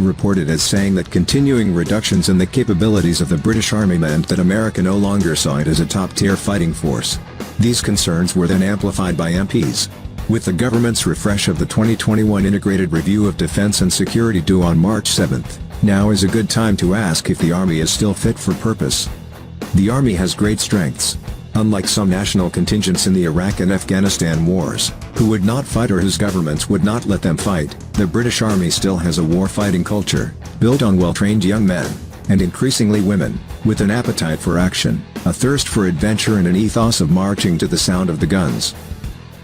Reported as saying that continuing reductions in the capabilities of the British Army meant that America no longer saw it as a top-tier fighting force. These concerns were then amplified by MPs. With the government's refresh of the 2021 Integrated Review of Defense and Security due on March 7, now is a good time to ask if the Army is still fit for purpose. The Army has great strengths. Unlike some national contingents in the Iraq and Afghanistan wars, who would not fight or whose governments would not let them fight, the British Army still has a war-fighting culture, built on well-trained young men, and increasingly women, with an appetite for action, a thirst for adventure and an ethos of marching to the sound of the guns.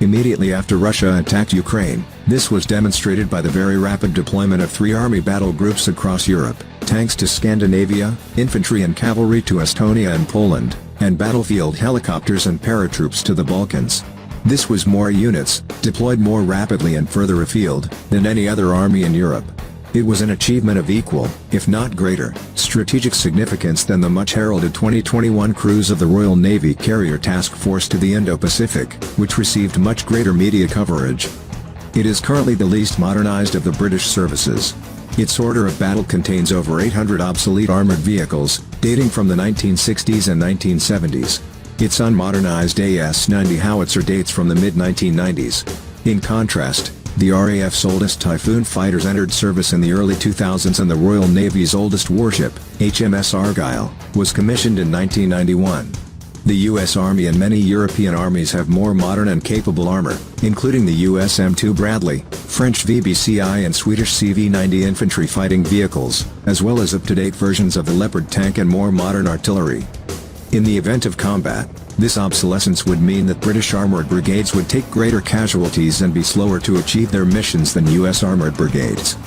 Immediately after Russia attacked Ukraine, this was demonstrated by the very rapid deployment of 3 army battle groups across Europe, tanks to Scandinavia, infantry and cavalry to Estonia and Poland, and battlefield helicopters and paratroops to the Balkans. This was more units, deployed more rapidly and further afield, than any other army in Europe. It was an achievement of equal, if not greater, strategic significance than the much-heralded 2021 cruise of the Royal Navy Carrier Task Force to the Indo-Pacific, which received much greater media coverage. It is currently the least modernized of the British services. Its order of battle contains over 800 obsolete armored vehicles, dating from the 1960s and 1970s. Its unmodernized AS-90 howitzer dates from the mid-1990s. In contrast, the RAF's oldest Typhoon fighters entered service in the early 2000s and the Royal Navy's oldest warship, HMS Argyll, was commissioned in 1991. The U.S. Army and many European armies have more modern and capable armor, including the US M2 Bradley, French VBCI and Swedish CV-90 infantry fighting vehicles, as well as up-to-date versions of the Leopard tank and more modern artillery. In the event of combat, this obsolescence would mean that British armored brigades would take greater casualties and be slower to achieve their missions than US armored brigades.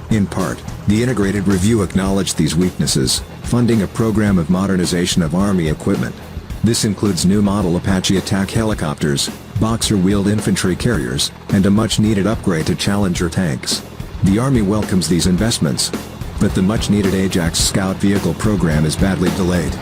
In part, the Integrated Review acknowledged these weaknesses, funding a program of modernization of Army equipment. This includes new model Apache attack helicopters, Boxer-wheeled infantry carriers, and a much-needed upgrade to Challenger tanks. The Army welcomes these investments, but the much-needed Ajax scout vehicle program is badly delayed.